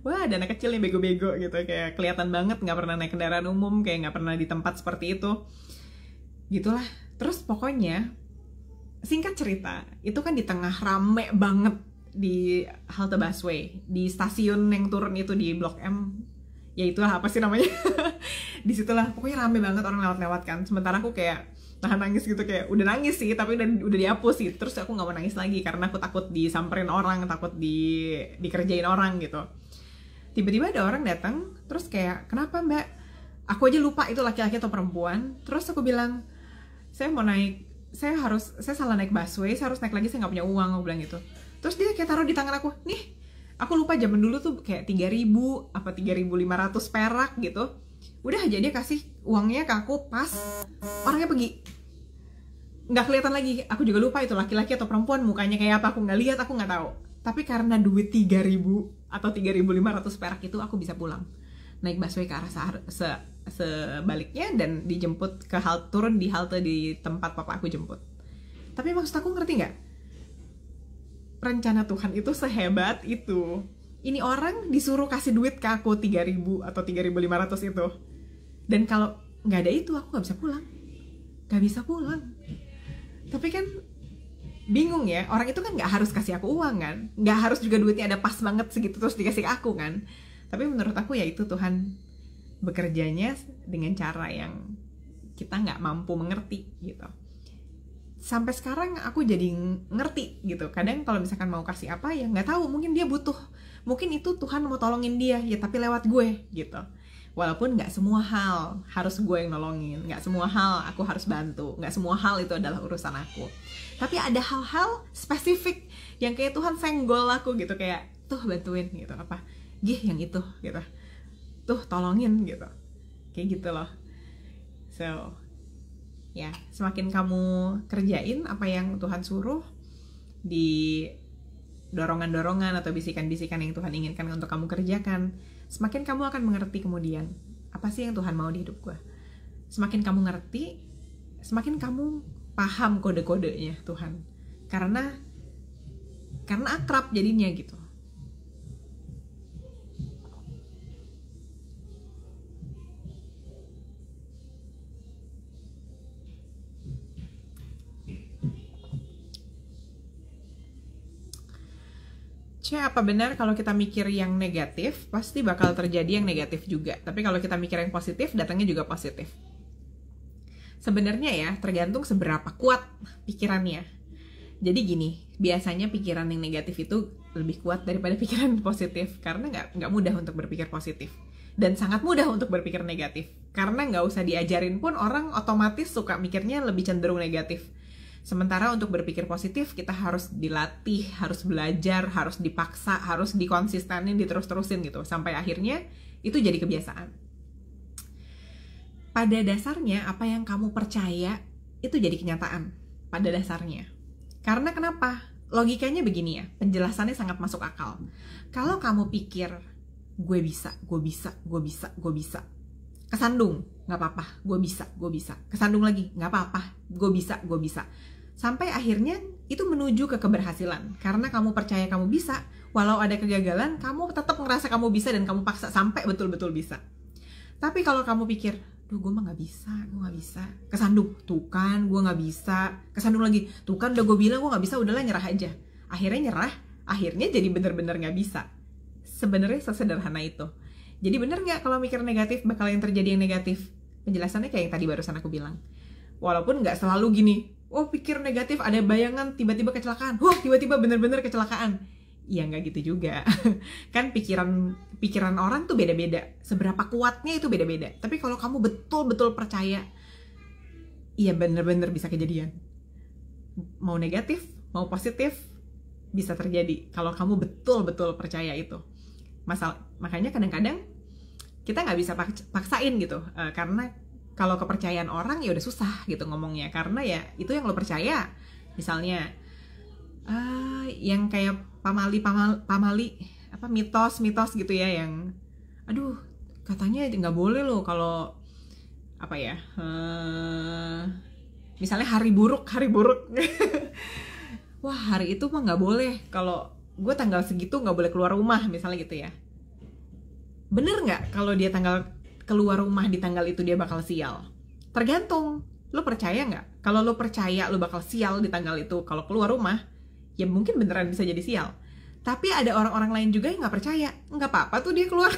wah ada anak kecil nih bego-bego gitu, kayak kelihatan banget nggak pernah naik kendaraan umum, kayak nggak pernah di tempat seperti itu gitulah. Terus pokoknya singkat cerita, itu kan di tengah rame banget di halte busway, di stasiun yang turun itu di Blok M, ya itulah apa sih namanya. Disitulah pokoknya rame banget orang lewat-lewat kan. Sementara aku kayak nahan nangis gitu, kayak udah nangis sih tapi udah dihapus gitu. Terus aku nggak mau nangis lagi karena aku takut disamperin orang, takut dikerjain orang gitu. Tiba-tiba ada orang datang, terus kayak, kenapa mbak? Aku aja lupa itu laki-laki atau perempuan. Terus aku bilang, saya mau naik, saya salah naik busway, saya harus naik lagi, saya nggak punya uang, aku bilang gitu. Terus dia kayak taruh di tangan aku, nih, aku lupa zaman dulu tuh kayak 3.000 apa 3.500 perak gitu. Udah aja dia kasih uangnya ke aku pas orangnya pergi. Nggak kelihatan lagi, aku juga lupa itu laki-laki atau perempuan, mukanya kayak apa, aku nggak lihat, aku nggak tahu. Tapi karena duit 3.000 atau 3.500 perak itu, aku bisa pulang. Naik busway ke arah sebaliknya dan dijemput ke halte, turun di halte di tempat papa aku jemput. Tapi maksud aku, ngerti nggak? Rencana Tuhan itu sehebat itu. Ini orang disuruh kasih duit ke aku 3.000 atau 3.500 itu. Dan kalau nggak ada itu, aku nggak bisa pulang. Nggak bisa pulang. Tapi kan bingung ya, orang itu kan nggak harus kasih aku uang kan, nggak harus juga duitnya ada pas banget segitu terus dikasih ke aku kan. Tapi menurut aku ya itu Tuhan bekerjanya dengan cara yang kita nggak mampu mengerti gitu. Sampai sekarang aku jadi ngerti gitu. Kadang kalau misalkan mau kasih apa ya nggak tahu, mungkin dia butuh, mungkin itu Tuhan mau tolongin dia ya, tapi lewat gue gitu. Walaupun nggak semua hal harus gue yang nolongin, nggak semua hal aku harus bantu, nggak semua hal itu adalah urusan aku. Tapi ada hal-hal spesifik yang kayak Tuhan senggol aku gitu, kayak tuh bantuin gitu, apa, gih yang itu gitu, tuh tolongin gitu, kayak gitu loh. So ya, semakin kamu kerjain apa yang Tuhan suruh, di dorongan-dorongan atau bisikan-bisikan yang Tuhan inginkan untuk kamu kerjakan, semakin kamu akan mengerti kemudian apa sih yang Tuhan mau di hidup gue. Semakin kamu ngerti, semakin kamu paham kode-kodenya Tuhan, karena akrab jadinya gitu. Apa benar kalau kita mikir yang negatif, pasti bakal terjadi yang negatif juga. Tapi kalau kita mikir yang positif, datangnya juga positif. Sebenarnya ya, tergantung seberapa kuat pikirannya. Jadi gini, biasanya pikiran yang negatif itu lebih kuat daripada pikiran positif. Karena nggak mudah untuk berpikir positif. Dan sangat mudah untuk berpikir negatif. Karena nggak usah diajarin pun, orang otomatis suka mikirnya lebih cenderung negatif. Sementara untuk berpikir positif, kita harus dilatih, harus belajar, harus dipaksa, harus dikonsistenin, diterus-terusin gitu. Sampai akhirnya itu jadi kebiasaan. Pada dasarnya, apa yang kamu percaya, itu jadi kenyataan. Pada dasarnya. Karena kenapa? Logikanya begini ya, penjelasannya sangat masuk akal. Kalau kamu pikir, gue bisa. Kesandung, gak apa-apa, gue bisa. Kesandung lagi, gak apa-apa, gue bisa. Sampai akhirnya itu menuju ke keberhasilan. Karena kamu percaya kamu bisa, walau ada kegagalan, kamu tetap ngerasa kamu bisa dan kamu paksa sampai betul-betul bisa. Tapi kalau kamu pikir, duh gue mah gak bisa. Kesandung, tuh kan gue gak bisa. Kesandung lagi, tuh kan udah gue bilang gue gak bisa, udahlah nyerah aja. Akhirnya nyerah, akhirnya jadi bener-bener gak bisa. Sebenarnya sesederhana itu. Jadi bener gak kalau mikir negatif bakal yang terjadi yang negatif? Penjelasannya kayak yang tadi barusan aku bilang. Walaupun gak selalu gini, oh pikir negatif ada bayangan tiba-tiba kecelakaan, wah tiba-tiba bener-bener kecelakaan. Ya nggak gitu juga. Kan pikiran orang tuh beda-beda, seberapa kuatnya itu beda-beda. Tapi kalau kamu betul-betul percaya, iya bener-bener bisa kejadian. Mau negatif, mau positif, bisa terjadi kalau kamu betul-betul percaya itu. Makanya kadang-kadang kita nggak bisa paksain gitu, karena kalau kepercayaan orang ya udah susah gitu ngomongnya, karena ya itu yang lo percaya. Misalnya yang kayak pamali apa mitos gitu ya, yang aduh katanya nggak boleh loh kalau apa ya, misalnya hari buruk wah hari itu mah nggak boleh, kalau gue tanggal segitu nggak boleh keluar rumah misalnya gitu ya. bener nggak kalau dia keluar rumah di tanggal itu dia bakal sial? Tergantung, lo percaya nggak? Kalau lo percaya lo bakal sial di tanggal itu kalau keluar rumah, ya mungkin beneran bisa jadi sial. Tapi ada orang-orang lain juga yang nggak percaya, nggak apa-apa tuh dia keluar